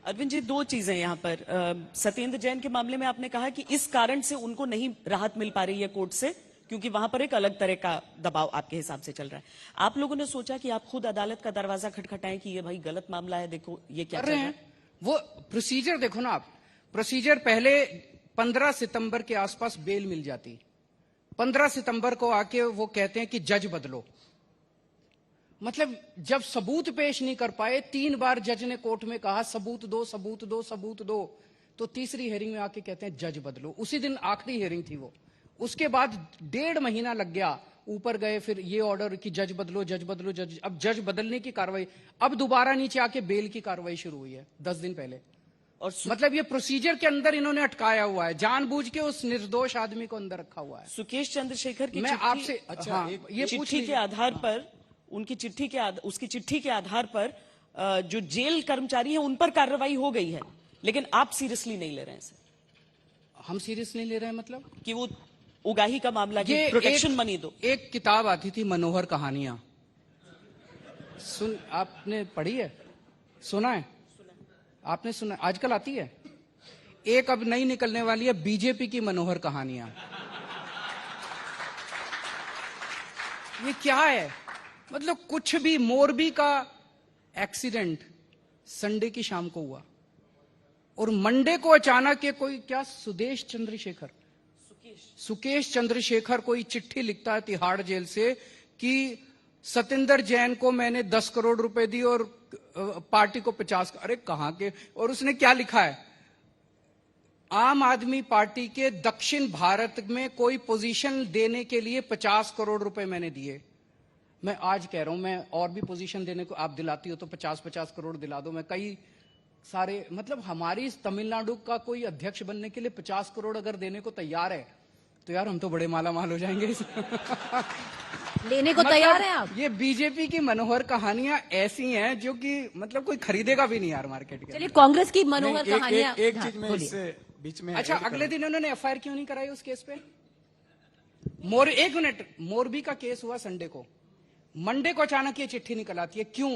अरविंद जी, दो चीजें यहाँ पर। सत्येंद्र जैन के मामले में आपने कहा कि इस कारण से उनको नहीं राहत मिल पा रही है कोर्ट से, क्योंकि वहां पर एक अलग तरह का दबाव आपके हिसाब से चल रहा है। आप लोगों ने सोचा कि आप खुद अदालत का दरवाजा खटखटाएं कि ये भाई गलत मामला है, देखो ये क्या चल रहा है। वो प्रोसीजर देखो ना आप। प्रोसीजर पहले 15 सितंबर के आसपास बेल मिल जाती, 15 सितंबर को आके वो कहते हैं कि जज बदलो। मतलब जब सबूत पेश नहीं कर पाए, 3 बार जज ने कोर्ट में कहा सबूत दो सबूत दो सबूत दो, तो तीसरी हियरिंग में आके कहते हैं जज बदलो। उसी दिन आखिरी हियरिंग थी वो। उसके बाद 1.5 महीना लग गया, ऊपर गए, फिर ये ऑर्डर कि जज बदलो जज बदलो जज। अब जज बदलने की कार्रवाई, अब दोबारा नीचे आके बेल की कार्रवाई शुरू हुई है 10 दिन पहले। और मतलब ये प्रोसीजर के अंदर इन्होंने अटकाया हुआ है, जानबूझ के उस निर्दोष आदमी को अंदर रखा हुआ है। सुकेश चंद्रशेखर की मैं आपसे अच्छा, ये चिट्ठी के आधार पर, उनकी चिट्ठी के उसकी चिट्ठी के आधार पर जो जेल कर्मचारी है उन पर कार्रवाई हो गई है, लेकिन आप सीरियसली नहीं ले रहे हैं सर। हम सीरियस नहीं ले रहे हैं मतलब कि वो उगाही का मामला, ये प्रोटेक्शन मनी दो। एक किताब आती थी मनोहर कहानियां, आपने पढ़ी है? सुना है? आपने सुना? आजकल आती है एक, अब नई निकलने वाली है, बीजेपी की मनोहर कहानियां। ये क्या है? मतलब कुछ भी। मोरबी का एक्सीडेंट संडे की शाम को हुआ और मंडे को अचानक के कोई क्या सुकेश चंद्रशेखर कोई चिट्ठी लिखता है तिहाड़ जेल से कि सत्येंद्र जैन को मैंने 10 करोड़ रुपए दी और पार्टी को 50। अरे कहां के? और उसने क्या लिखा है? आम आदमी पार्टी के दक्षिण भारत में कोई पोजीशन देने के लिए 50 करोड़ रुपए मैंने दिए। मैं आज कह रहा हूं, मैं और भी पोजीशन देने को आप दिलाती हो तो 50-50 करोड़ दिला दो। मैं कई सारे, मतलब हमारी तमिलनाडु का कोई अध्यक्ष बनने के लिए 50 करोड़ अगर देने को तैयार है तो यार हम तो बड़े माला माल हो जाएंगे। लेने को तैयार हैं आप? ये बीजेपी की मनोहर कहानियां ऐसी हैं जो कि मतलब कोई खरीदेगा भी नहीं यार मार्केट के। चलिए, कांग्रेस की मनोहर कहानियां एक चीज में इससे बीच में। अच्छा, अगले दिन उन्होंने एफआईआर क्यों नहीं कराई उस केस पे? एक मिनट, मोरबी का केस हुआ संडे को, मंडे को अचानक ये चिट्ठी निकल आती है। क्यों?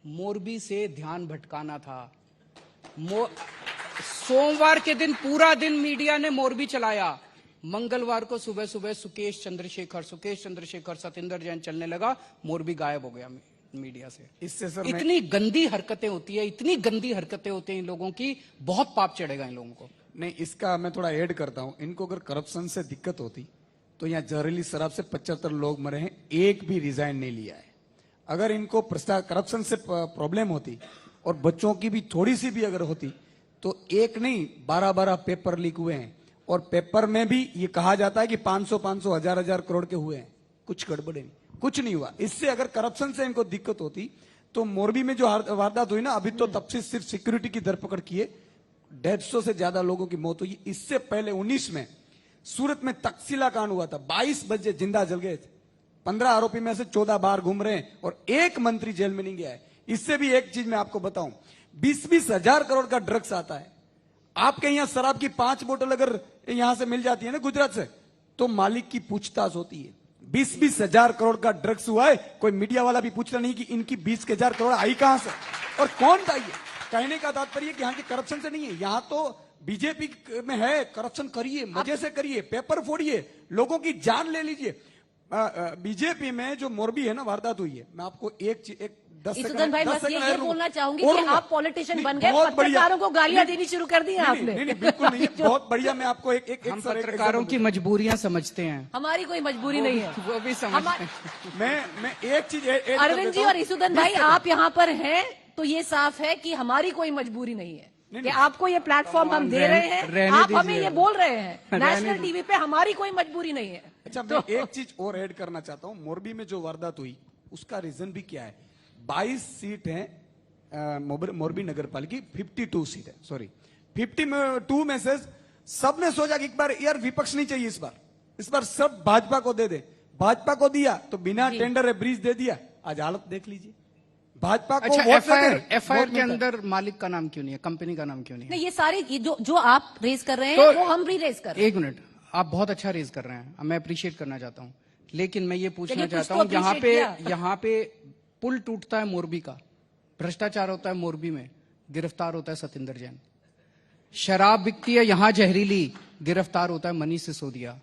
मोरबी से ध्यान भटकाना था। सोमवार के दिन पूरा दिन मीडिया ने मोरबी चलाया, मंगलवार को सुबह सुबह सुकेश चंद्रशेखर सत्येंद्र जैन चलने लगा, मोरबी गायब हो गया मीडिया से। इससे सर इतनी गंदी हरकतें होती है, इतनी गंदी हरकतें होती हैं इन लोगों की, बहुत पाप चढ़ेगा इन लोगों को। नहीं, इसका मैं थोड़ा ऐड करता हूं। इनको अगर करप्शन से दिक्कत होती तो यहाँ जहरीली शराब से 75 लोग मरे हैं, एक भी रिजाइन नहीं लिया है। अगर इनको करप्शन से प्रॉब्लम होती और बच्चों की भी थोड़ी सी भी अगर होती तो एक नहीं 12 पेपर लीक हुए हैं, और पेपर में भी ये कहा जाता है कि 500 हजार करोड़ के हुए हैं। कुछ गड़बड़े नहीं, कुछ नहीं हुआ। इससे अगर करप्शन से इनको दिक्कत होती तो मोरबी में जो वारदात हुई ना, अभी तो तब से सिर्फ सिक्योरिटी की धरपकड़ किए 150 से ज्यादा लोगों की मौत हुई। इससे पहले 19 में सूरत में तकसीला कांड हुआ था, 22 बच्चे जिंदा जल गए थे। 15 आरोपी में से 14 बाहर घूम रहे हैं और एक मंत्री जेल में नहीं गया है। इससे भी एक चीज मैं आपको बताऊं, 20-20 हजार करोड़ का ड्रग्स आता है। आपके यहां शराब की 5 बोतल अगर यहां से मिल जाती है ना गुजरात से, तो मालिक की पूछताछ होती है। 20-20 हजार करोड़ का ड्रग्स हुआ है, कोई मीडिया वाला भी पूछता नहीं कि इनकी 20 हजार करोड़ आई कहां से और कौन था। ये कहने का तात्पर्य कि यहाँ की करप्शन से नहीं है, यहां तो बीजेपी में है। करप्शन करिए, मजे से करिए, पेपर फोड़िए, लोगों की जान ले लीजिए। बीजेपी में जो मोरबी है ना वारदात हुई है, मैं आपको एक 10 सेकंड भाई बस ये बोलना चाहूंगी कि आप पॉलिटिशियन बन गए, पत्रकारों को गालियां देनी शुरू कर दी आपने। नहीं, बिल्कुल नहीं, बहुत बढ़िया। मैं आपको एक हम पत्रकारों की मजबूरियां समझते हैं, हमारी कोई मजबूरी नहीं है, वो भी समझते हैं। मैं एक चीज अरविंद जी और इसुदन भाई, आप यहाँ पर हैं तो ये साफ है कि हमारी कोई मजबूरी नहीं है कि आपको ये प्लेटफॉर्म हम दे रहे हैं, आप हमें ये बोल रहे हैं नेशनल टीवी पे, हमारी कोई मजबूरी नहीं है। अच्छा, मैं एक चीज और ऐड करना चाहता हूँ। मोरबी में जो वारदात हुई उसका रीजन भी क्या है? 22 सीट है मोरबी नगर पालिका, 52 सीट है, सॉरी 52 में से सबने सोचा कि एक बार यार विपक्ष नहीं चाहिए, इस बार सब भाजपा को दे दे। भाजपा को दिया तो बिना टेंडर ब्रीज दे दिया। आज हालत देख लीजिए, भाजपा को। अच्छा, एफआईआर के अंदर मालिक का नाम क्यों नहीं है, कंपनी का नाम क्यों नहीं है? नहीं, ये सारी जो आप रेज कर रहे हैं वो हम भी रेज कर रहे हैं। एक मिनट, आप बहुत अच्छा रेज कर रहे हैं, मैं अप्रिशिएट करना चाहता हूं, लेकिन मैं ये पूछना चाहता हूं, यहाँ पे पुल टूटता है मोरबी का, भ्रष्टाचार होता है मोरबी में, गिरफ्तार होता है सतेंद्र जैन। शराब बिकती है यहां जहरीली, गिरफ्तार होता है मनीष सिसोदिया।